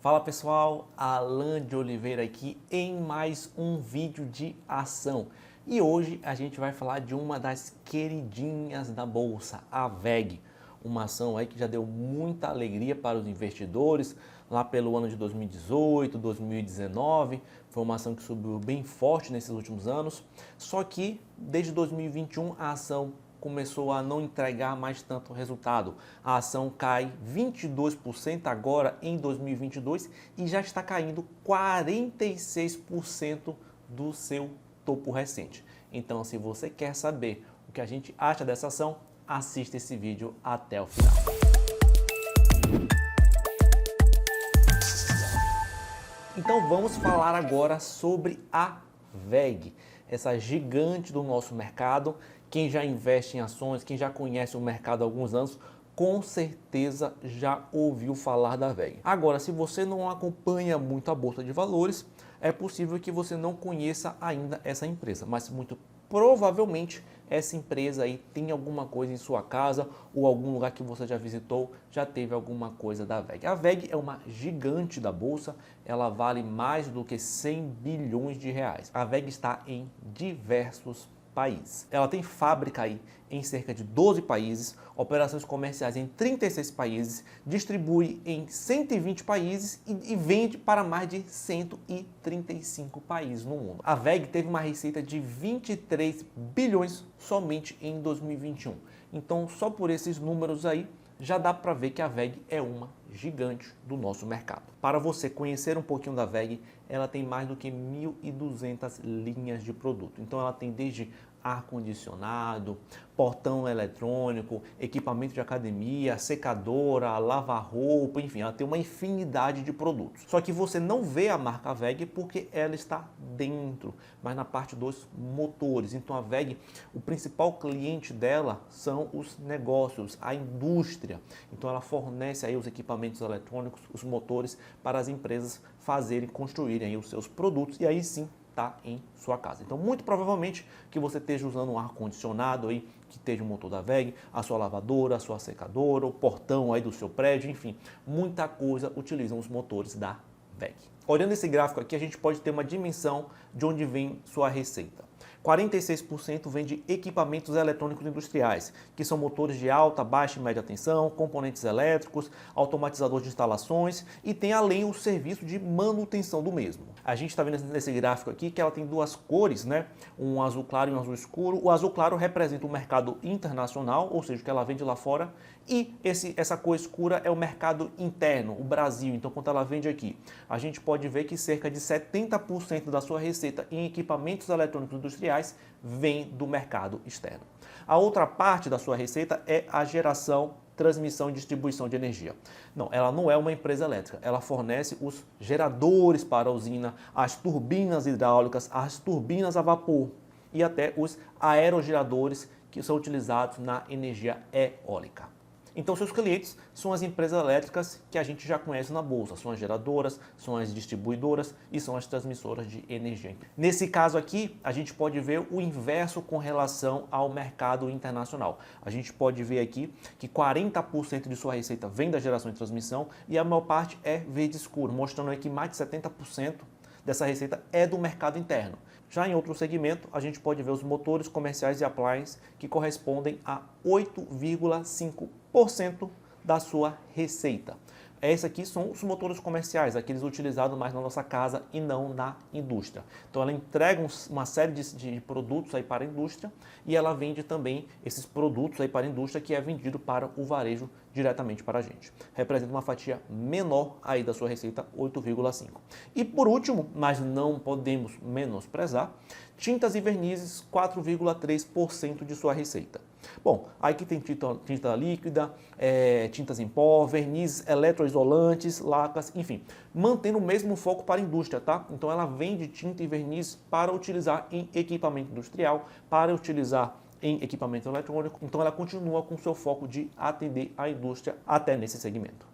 Fala pessoal, Alan de Oliveira aqui em mais um vídeo de ação. E hoje a gente vai falar de uma das queridinhas da bolsa, a WEG. Uma ação aí que já deu muita alegria para os investidores lá pelo ano de 2018, 2019. Foi uma ação que subiu bem forte nesses últimos anos. Só que desde 2021 a ação começou a não entregar mais tanto resultado. A ação cai 22% agora em 2022 e já está caindo 46% do seu topo recente. Então, se você quer saber o que a gente acha dessa ação, assista esse vídeo até o final. Então vamos falar agora sobre a WEG, essa gigante do nosso mercado. Quem já investe em ações, quem já conhece o mercado há alguns anos, com certeza já ouviu falar da WEG. Agora, se você não acompanha muito a Bolsa de Valores, é possível que você não conheça ainda essa empresa, mas muito provavelmente essa empresa aí tem alguma coisa em sua casa ou algum lugar que você já visitou, já teve alguma coisa da WEG. A WEG é uma gigante da bolsa, ela vale mais do que 100 bilhões de reais. A WEG está em diversos países. Ela tem fábrica aí em cerca de 12 países, operações comerciais em 36 países, distribui em 120 países e vende para mais de 135 países no mundo. A WEG teve uma receita de 23 bilhões somente em 2021. Então, só por esses números aí, já dá para ver que a WEG é uma gigante do nosso mercado. Para você conhecer um pouquinho da WEG, ela tem mais do que 1.200 linhas de produto. Então ela tem desde ar-condicionado, portão eletrônico, equipamento de academia, secadora, lava-roupa, enfim, ela tem uma infinidade de produtos. Só que você não vê a marca WEG porque ela está dentro, mas na parte dos motores. Então a WEG, o principal cliente dela são os negócios, a indústria. Então ela fornece aí os equipamentos eletrônicos, os motores para as empresas fazerem, construírem aí os seus produtos e aí sim está em sua casa. Então, muito provavelmente que você esteja usando um ar-condicionado aí, que esteja o motor da WEG, a sua lavadora, a sua secadora, o portão aí do seu prédio, enfim, muita coisa utilizam os motores da WEG. Olhando esse gráfico aqui, a gente pode ter uma dimensão de onde vem sua receita. 46% vem de equipamentos eletrônicos industriais, que são motores de alta, baixa e média tensão, componentes elétricos, automatizadores de instalações e tem além o serviço de manutenção do mesmo. A gente está vendo nesse gráfico aqui que ela tem duas cores, né? Um azul claro e um azul escuro. O azul claro representa o mercado internacional, ou seja, que ela vende lá fora, e essa cor escura é o mercado interno, o Brasil. Então, quando ela vende aqui, a gente pode ver que cerca de 70% da sua receita em equipamentos eletrônicos industriais vem do mercado externo. A outra parte da sua receita é a geração, transmissão e distribuição de energia. Não, ela não é uma empresa elétrica, ela fornece os geradores para a usina, as turbinas hidráulicas, as turbinas a vapor e até os aerogeradores que são utilizados na energia eólica. Então, seus clientes são as empresas elétricas que a gente já conhece na bolsa, são as geradoras, são as distribuidoras e são as transmissoras de energia. Nesse caso aqui, a gente pode ver o inverso com relação ao mercado internacional. A gente pode ver aqui que 40% de sua receita vem da geração e transmissão e a maior parte é verde escuro, mostrando aí que mais de 70% dessa receita é do mercado interno. Já em outro segmento, a gente pode ver os motores comerciais e appliances que correspondem a 8,5% da sua receita. Esses aqui são os motores comerciais, aqueles utilizados mais na nossa casa e não na indústria. Então ela entrega uma série de produtos aí para a indústria e ela vende também esses produtos aí para a indústria que é vendido para o varejo diretamente para a gente. Representa uma fatia menor aí da sua receita, 8,5%. E por último, mas não podemos menosprezar, tintas e vernizes, 4,3% de sua receita. Bom, aqui tem tinta líquida, tintas em pó, vernizes eletroisolantes, lacas, enfim, mantendo o mesmo foco para a indústria, tá? Então ela vende tinta e verniz para utilizar em equipamento industrial, para utilizar em equipamento eletrônico, então ela continua com seu foco de atender a indústria até nesse segmento.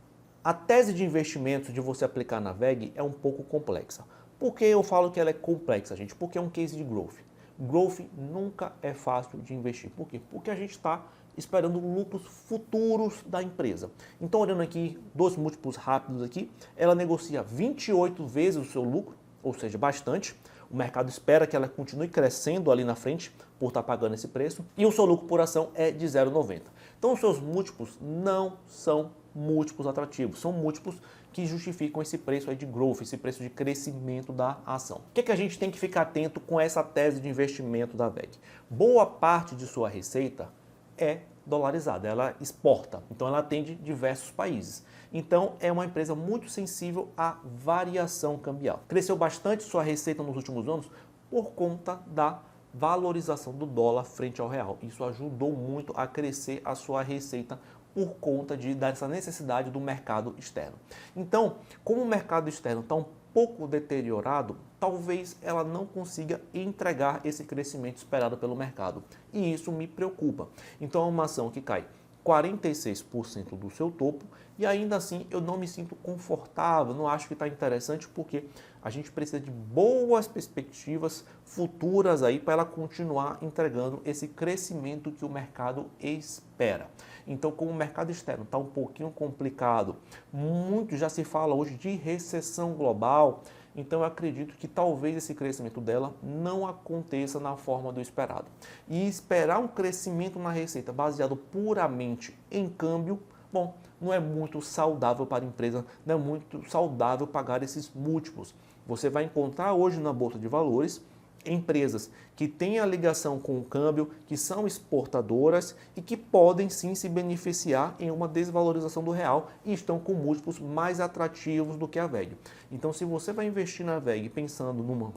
A tese de investimento de você aplicar na WEG é um pouco complexa. Por que eu falo que ela é complexa, gente? Porque é um case de growth. Growth nunca é fácil de investir. Por quê? Porque a gente está esperando lucros futuros da empresa. Então, olhando aqui, dois múltiplos rápidos aqui, ela negocia 28 vezes o seu lucro, ou seja, bastante. O mercado espera que ela continue crescendo ali na frente por estar pagando esse preço. E o seu lucro por ação é de 0,90. Então, os seus múltiplos não são múltiplos atrativos, são múltiplos que justificam esse preço aí de growth, esse preço de crescimento da ação. O que a gente tem que ficar atento com essa tese de investimento da WEG? Boa parte de sua receita é dolarizada, ela exporta, então ela atende diversos países. Então é uma empresa muito sensível à variação cambial. Cresceu bastante sua receita nos últimos anos por conta da valorização do dólar frente ao real. Isso ajudou muito a crescer a sua receita por conta dessa necessidade do mercado externo. Então, como o mercado externo está um pouco deteriorado, talvez ela não consiga entregar esse crescimento esperado pelo mercado. E isso me preocupa. Então, é uma ação que cai 46% do seu topo e ainda assim eu não me sinto confortável, não acho que está interessante porque a gente precisa de boas perspectivas futuras aí para ela continuar entregando esse crescimento que o mercado espera. Então, como o mercado externo está um pouquinho complicado, muito já se fala hoje de recessão global, então eu acredito que talvez esse crescimento dela não aconteça na forma do esperado. E esperar um crescimento na receita baseado puramente em câmbio, bom, não é muito saudável para a empresa, não é muito saudável pagar esses múltiplos. Você vai encontrar hoje na Bolsa de Valores empresas que têm a ligação com o câmbio, que são exportadoras e que podem sim se beneficiar em uma desvalorização do real e estão com múltiplos mais atrativos do que a WEG. Então, se você vai investir na WEG pensando numa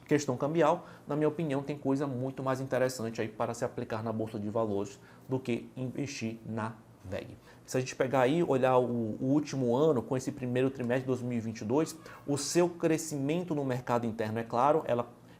questão cambial, na minha opinião, tem coisa muito mais interessante aí para se aplicar na Bolsa de Valores do que investir na WEG. Se a gente pegar aí, olhar o último ano, com esse primeiro trimestre de 2022, o seu crescimento no mercado interno, é claro,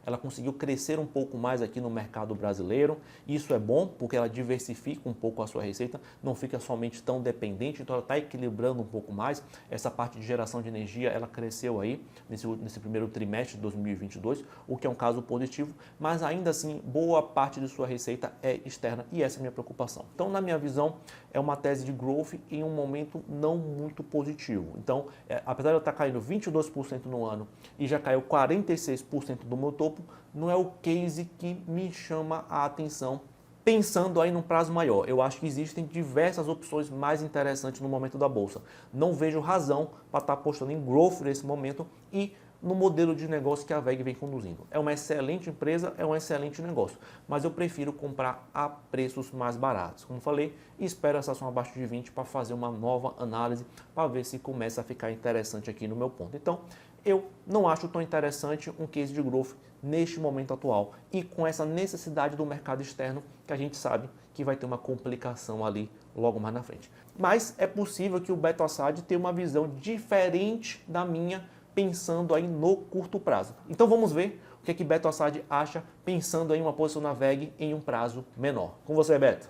ela conseguiu crescer um pouco mais aqui no mercado brasileiro. Isso é bom porque ela diversifica um pouco a sua receita, não fica somente tão dependente, então ela está equilibrando um pouco mais. Essa parte de geração de energia, ela cresceu aí nesse primeiro trimestre de 2022, o que é um caso positivo, mas ainda assim, boa parte de sua receita é externa e essa é a minha preocupação. Então, na minha visão, é uma tese de growth em um momento não muito positivo. Então, apesar de eu estar caindo 22% no ano e já caiu 46% do meu topo, não é o case que me chama a atenção, pensando aí num prazo maior. Eu acho que existem diversas opções mais interessantes no momento da Bolsa. Não vejo razão para estar apostando em growth nesse momento e no modelo de negócio que a WEG vem conduzindo. É uma excelente empresa, é um excelente negócio, mas eu prefiro comprar a preços mais baratos. Como falei, espero essa ação abaixo de 20 para fazer uma nova análise, para ver se começa a ficar interessante aqui no meu ponto. Então, eu não acho tão interessante um case de growth neste momento atual e com essa necessidade do mercado externo que a gente sabe que vai ter uma complicação ali logo mais na frente. Mas é possível que o Beto Assad tenha uma visão diferente da minha, pensando aí no curto prazo. Então vamos ver o que Beto Assad acha pensando em uma posição na WEG em um prazo menor. Com você, Beto.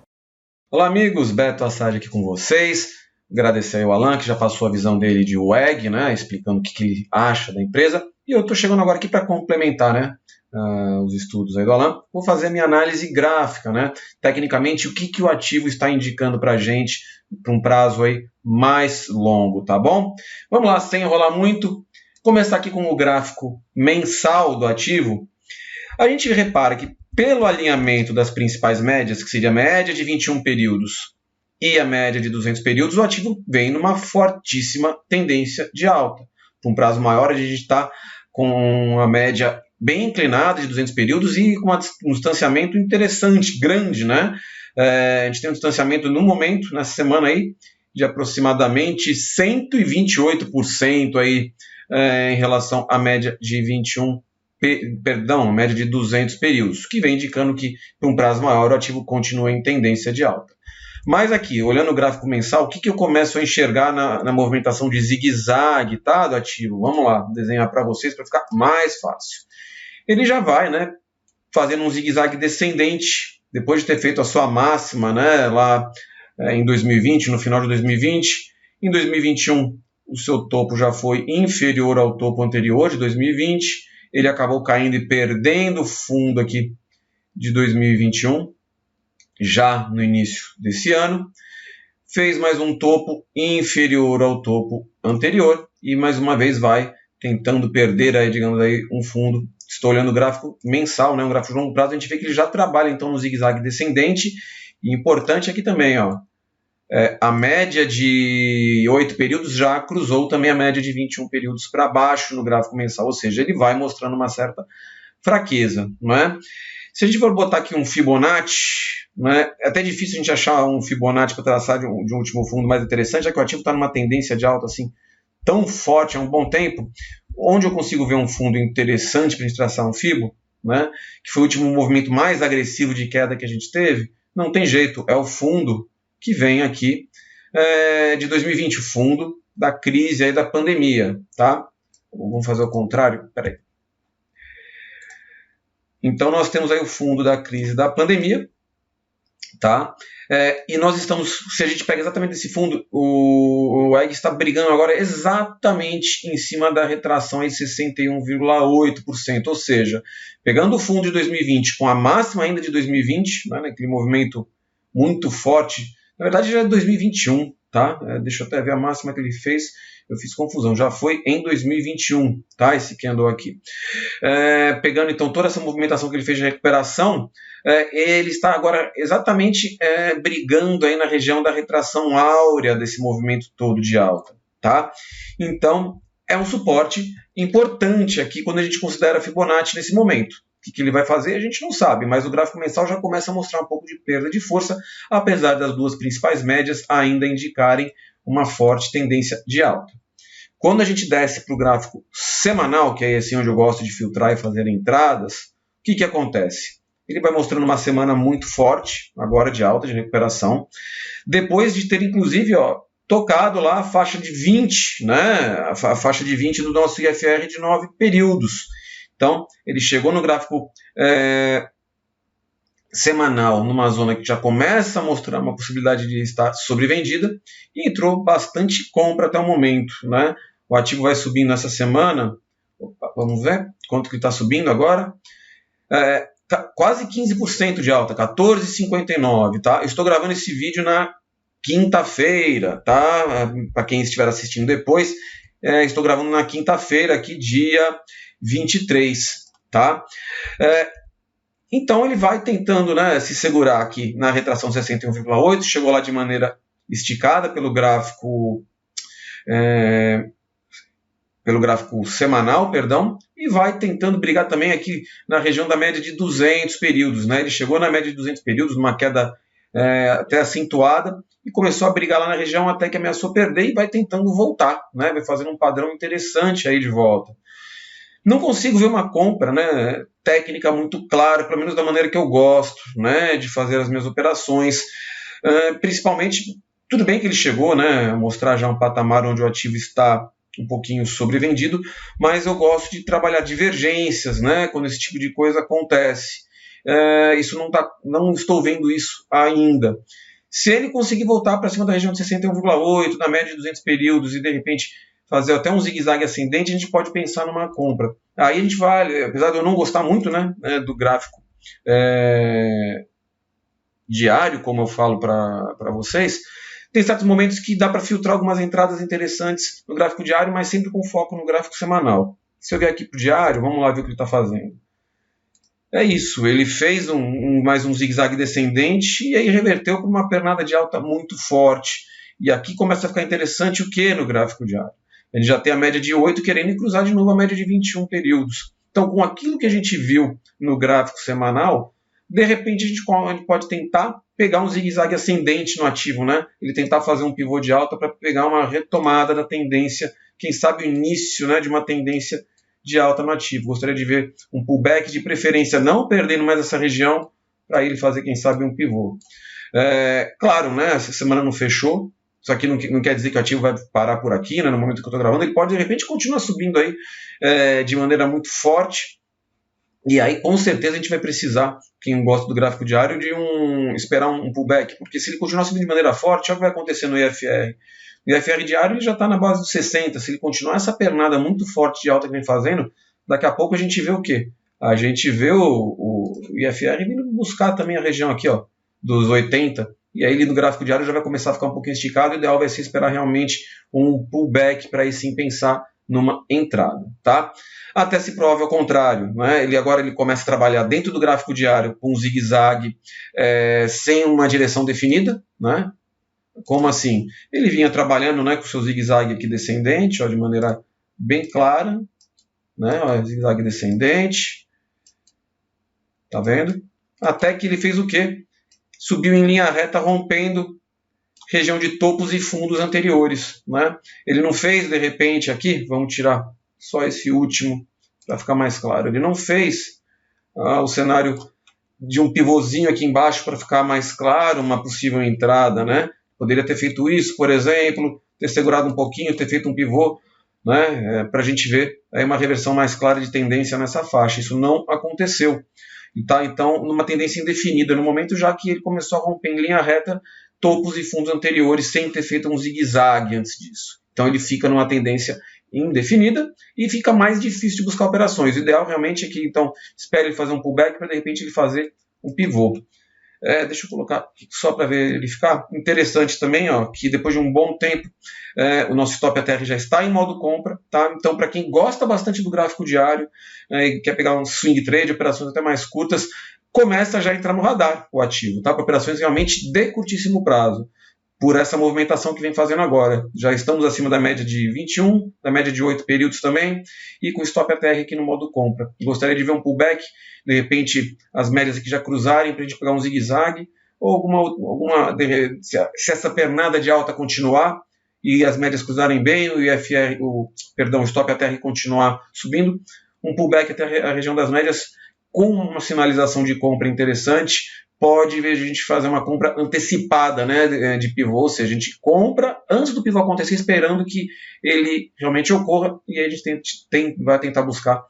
Olá, amigos. Beto Assad aqui com vocês. Agradecer ao Alan, que já passou a visão dele de WEG, né, explicando o que ele acha da empresa. E eu estou chegando agora aqui para complementar, né, os estudos aí do Alan. Vou fazer a minha análise gráfica, né, tecnicamente, o que o ativo está indicando para a gente para um prazo aí mais longo, tá bom? Vamos lá, sem enrolar muito. Começar aqui com o gráfico mensal do ativo. A gente repara que pelo alinhamento das principais médias, que seria a média de 21 períodos e a média de 200 períodos, o ativo vem numa fortíssima tendência de alta. Por um prazo maior, a gente está com uma média bem inclinada de 200 períodos e com um distanciamento interessante, grande, né? A gente tem um distanciamento no momento, nessa semana aí, de aproximadamente 128% aí, em relação à média de 21, média de 200 períodos, que vem indicando que, por um prazo maior, o ativo continua em tendência de alta. Mas aqui, olhando o gráfico mensal, o que eu começo a enxergar na movimentação de zigue-zague, tá, do ativo? Vamos lá, desenhar para vocês para ficar mais fácil. Ele já vai, né, fazendo um zigue-zague descendente, depois de ter feito a sua máxima, né, lá em 2020, no final de 2020. Em 2021, o seu topo já foi inferior ao topo anterior de 2020. Ele acabou caindo e perdendo fundo aqui de 2021. já no início desse ano, fez mais um topo inferior ao topo anterior e mais uma vez vai tentando perder aí, digamos aí, um fundo. Estou olhando o gráfico mensal, né, um gráfico de longo prazo, a gente vê que ele já trabalha então no zigue-zague descendente. E importante aqui também, ó, a média de 8 períodos já cruzou também a média de 21 períodos para baixo no gráfico mensal, ou seja, ele vai mostrando uma certa fraqueza, não é? Se a gente for botar aqui um Fibonacci, né, é até difícil a gente achar um Fibonacci para traçar de um último fundo mais interessante, já que o ativo está numa tendência de alta assim tão forte há um bom tempo. Onde eu consigo ver um fundo interessante para a gente traçar um Fibo, né, que foi o último movimento mais agressivo de queda que a gente teve, não tem jeito, é o fundo que vem aqui de 2020, o fundo da crise aí da pandemia, tá? Vamos fazer o contrário? Peraí. Então nós temos aí o fundo da crise da pandemia, tá? E nós estamos, se a gente pega exatamente esse fundo, o EG está brigando agora exatamente em cima da retração em 61,8%, ou seja, pegando o fundo de 2020 com a máxima ainda de 2020, né, naquele movimento muito forte. Na verdade já é 2021, tá? Deixa eu até ver a máxima que ele fez, eu fiz confusão, já foi em 2021, tá? Esse que andou aqui. Pegando então toda essa movimentação que ele fez de recuperação, ele está agora exatamente brigando aí na região da retração áurea desse movimento todo de alta, tá? Então é um suporte importante aqui quando a gente considera Fibonacci nesse momento. O que ele vai fazer a gente não sabe, mas o gráfico mensal já começa a mostrar um pouco de perda de força, apesar das duas principais médias ainda indicarem uma forte tendência de alta. Quando a gente desce para o gráfico semanal, que é esse onde eu gosto de filtrar e fazer entradas, o que acontece? Ele vai mostrando uma semana muito forte, agora de alta, de recuperação, depois de ter inclusive tocado lá a faixa de 20, né? A faixa de 20 do nosso IFR de 9 períodos. Então, ele chegou no gráfico semanal, numa zona que já começa a mostrar uma possibilidade de estar sobrevendida, e entrou bastante compra até o momento, né? O ativo vai subindo essa semana, vamos ver quanto que está subindo agora, quase 15% de alta, 14,59, tá? Eu estou gravando esse vídeo na quinta-feira, tá? Para quem estiver assistindo depois, estou gravando na quinta-feira, aqui dia 23, tá? Então ele vai tentando, né, se segurar aqui na retração 61,8, chegou lá de maneira esticada pelo gráfico semanal, perdão, e vai tentando brigar também aqui na região da média de 200 períodos, né? Ele chegou na média de 200 períodos, numa queda até acentuada, e começou a brigar lá na região até que ameaçou perder e vai tentando voltar, né? Vai fazendo um padrão interessante aí de volta. Não consigo ver uma compra, né, técnica muito clara, pelo menos da maneira que eu gosto, né, de fazer as minhas operações. Principalmente, tudo bem que ele chegou, né, a mostrar já um patamar onde o ativo está um pouquinho sobrevendido, mas eu gosto de trabalhar divergências, né, quando esse tipo de coisa acontece. Isso não estou vendo isso ainda. Se ele conseguir voltar para cima da região de 61,8, na média de 200 períodos, e de repente fazer até um zigue-zague ascendente, a gente pode pensar numa compra. Aí a gente vai, apesar de eu não gostar muito, né, do gráfico diário, como eu falo para vocês, tem certos momentos que dá para filtrar algumas entradas interessantes no gráfico diário, mas sempre com foco no gráfico semanal. Se eu vier aqui para o diário, vamos lá ver o que ele está fazendo. É isso, ele fez mais um zigue-zague descendente e aí reverteu para uma pernada de alta muito forte. E aqui começa a ficar interessante o que no gráfico diário? Ele já tem a média de 8 querendo cruzar de novo a média de 21 períodos. Então, com aquilo que a gente viu no gráfico semanal, de repente a gente pode tentar pegar um zigue-zague ascendente no ativo, né? Ele tentar fazer um pivô de alta para pegar uma retomada da tendência, quem sabe o início, né, de uma tendência de alta no ativo. Gostaria de ver um pullback, de preferência não perdendo mais essa região, para ele fazer, quem sabe, um pivô. Claro, né, essa semana não fechou. Isso aqui não quer dizer que o ativo vai parar por aqui, né, no momento que eu estou gravando. Ele pode, de repente, continuar subindo aí de maneira muito forte. E aí, com certeza, a gente vai precisar, quem gosta do gráfico diário, de esperar um pullback. Porque se ele continuar subindo de maneira forte, olha o que vai acontecer no IFR. O IFR diário ele já está na base dos 60. Se ele continuar essa pernada muito forte de alta que vem fazendo, daqui a pouco a gente vê o quê? A gente vê o IFR vindo buscar também a região aqui, ó, dos 80, e aí ele no gráfico diário já vai começar a ficar um pouquinho esticado. O ideal vai ser esperar realmente um pullback para aí sim pensar numa entrada, tá? Até se prove ao contrário, né? Agora ele começa a trabalhar dentro do gráfico diário com um zigue-zague sem uma direção definida, né? Como assim? Ele vinha trabalhando, né, com o seu zigue-zague aqui descendente, ó, de maneira bem clara, né? Zigue-zague descendente, tá vendo? Até que ele fez o quê? Subiu em linha reta, rompendo região de topos e fundos anteriores, né? Ele não fez, de repente, aqui, vamos tirar só esse último para ficar mais claro, ele não fez o cenário de um pivôzinho aqui embaixo para ficar mais claro, uma possível entrada, né? Poderia ter feito isso, por exemplo, ter segurado um pouquinho, ter feito um pivô, né? Para a gente ver aí uma reversão mais clara de tendência nessa faixa. Isso não aconteceu. Tá, então, numa tendência indefinida no momento, já que ele começou a romper em linha reta topos e fundos anteriores sem ter feito um zigue-zague antes disso. Então ele fica numa tendência indefinida e fica mais difícil de buscar operações. O ideal realmente é que então espere ele fazer um pullback para de repente ele fazer um pivô. Deixa eu colocar só para verificar. Interessante também, ó, que depois de um bom tempo o nosso stop ATR já está em modo compra. Tá? Então, para quem gosta bastante do gráfico diário e quer pegar um swing trade, operações até mais curtas, começa já a entrar no radar o ativo, tá? Para operações realmente de curtíssimo prazo, por essa movimentação que vem fazendo agora. Já estamos acima da média de 21, da média de 8 períodos também, e com stop ATR aqui no modo compra. Gostaria de ver um pullback, de repente as médias aqui já cruzarem para a gente pegar um zigue-zague, ou se essa pernada de alta continuar e as médias cruzarem bem, o stop ATR continuar subindo, um pullback até a região das médias com uma sinalização de compra interessante, pode ver a gente fazer uma compra antecipada, né, de pivô, ou seja, a gente compra antes do pivô acontecer, esperando que ele realmente ocorra, e aí a gente vai tentar buscar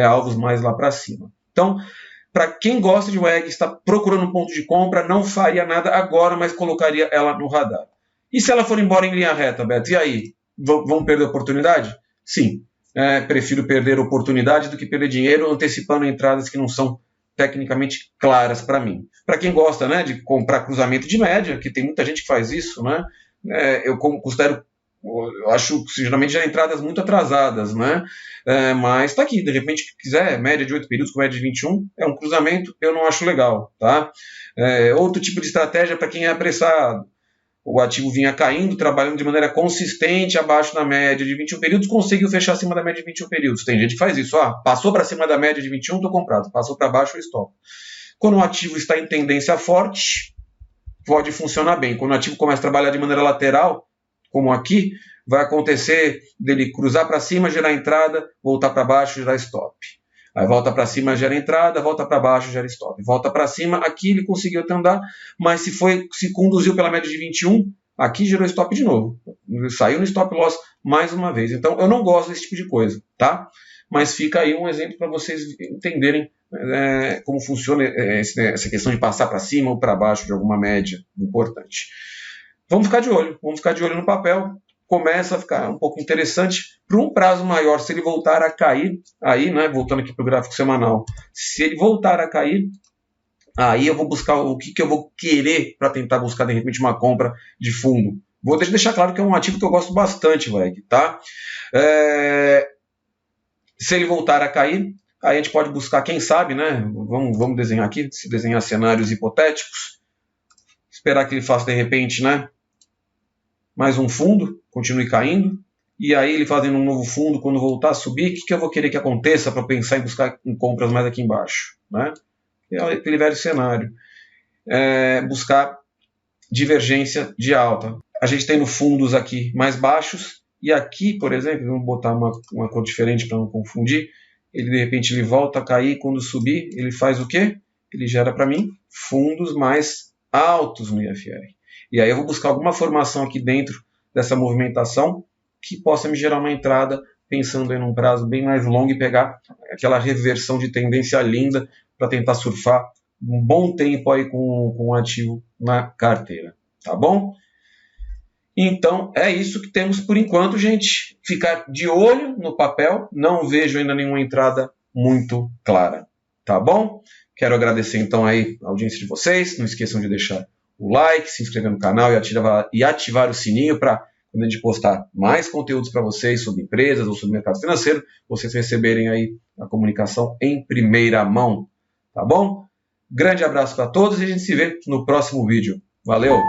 alvos mais lá para cima. Então, para quem gosta de WEG, está procurando um ponto de compra, não faria nada agora, mas colocaria ela no radar. E se ela for embora em linha reta, Beto, e aí? Vamos perder a oportunidade? Sim. Prefiro perder oportunidade do que perder dinheiro antecipando entradas que não são tecnicamente claras para mim. Para quem gosta, né, de comprar cruzamento de média, que tem muita gente que faz isso, né, eu acho que geralmente já entradas muito atrasadas, né, mas está aqui, de repente quiser média de 8 períodos com média de 21, é um cruzamento, eu não acho legal. Tá? Outro tipo de estratégia para quem é apressado. O ativo vinha caindo, trabalhando de maneira consistente abaixo da média de 21 períodos, conseguiu fechar acima da média de 21 períodos. Tem gente que faz isso. Passou para cima da média de 21, estou comprado. Passou para baixo, eu stop. Quando o ativo está em tendência forte, pode funcionar bem. Quando o ativo começa a trabalhar de maneira lateral, como aqui, vai acontecer dele cruzar para cima, gerar entrada, voltar para baixo, gerar stop. Aí volta para cima, gera entrada, volta para baixo, gera stop. Volta para cima, aqui ele conseguiu até andar, mas se conduziu pela média de 21, aqui gerou stop de novo. Saiu no stop loss mais uma vez. Então eu não gosto desse tipo de coisa, tá? Mas fica aí um exemplo para vocês entenderem como funciona essa questão de passar para cima ou para baixo de alguma média importante. Vamos ficar de olho no papel. Começa a ficar um pouco interessante para um prazo maior. Se ele voltar a cair, aí, né, voltando aqui para o gráfico semanal, se ele voltar a cair, aí eu vou buscar o que eu vou querer para tentar buscar, de repente, uma compra de fundo. Vou deixar claro que é um ativo que eu gosto bastante, WEG, tá? Se ele voltar a cair, aí a gente pode buscar, quem sabe, né? Vamos desenhar aqui, se desenhar cenários hipotéticos, esperar que ele faça, de repente, né, mais um fundo, continue caindo, e aí ele fazendo um novo fundo, quando voltar a subir, o que eu vou querer que aconteça para pensar em buscar em compras mais aqui embaixo? Né? Aquele velho cenário. Buscar divergência de alta. A gente tem no fundos aqui mais baixos, e aqui, por exemplo, vamos botar uma cor diferente para não confundir, ele de repente ele volta a cair, quando subir, ele faz o quê? Ele gera para mim fundos mais altos no IFR. E aí eu vou buscar alguma formação aqui dentro dessa movimentação que possa me gerar uma entrada pensando em um prazo bem mais longo e pegar aquela reversão de tendência linda para tentar surfar um bom tempo aí com um ativo na carteira. Tá bom? Então é isso que temos por enquanto, gente. Ficar de olho no papel. Não vejo ainda nenhuma entrada muito clara. Tá bom? Quero agradecer então aí a audiência de vocês. Não esqueçam de deixar o like, se inscrever no canal e ativar o sininho para quando a gente postar mais conteúdos para vocês sobre empresas ou sobre mercado financeiro, vocês receberem aí a comunicação em primeira mão. Tá bom? Grande abraço para todos e a gente se vê no próximo vídeo. Valeu!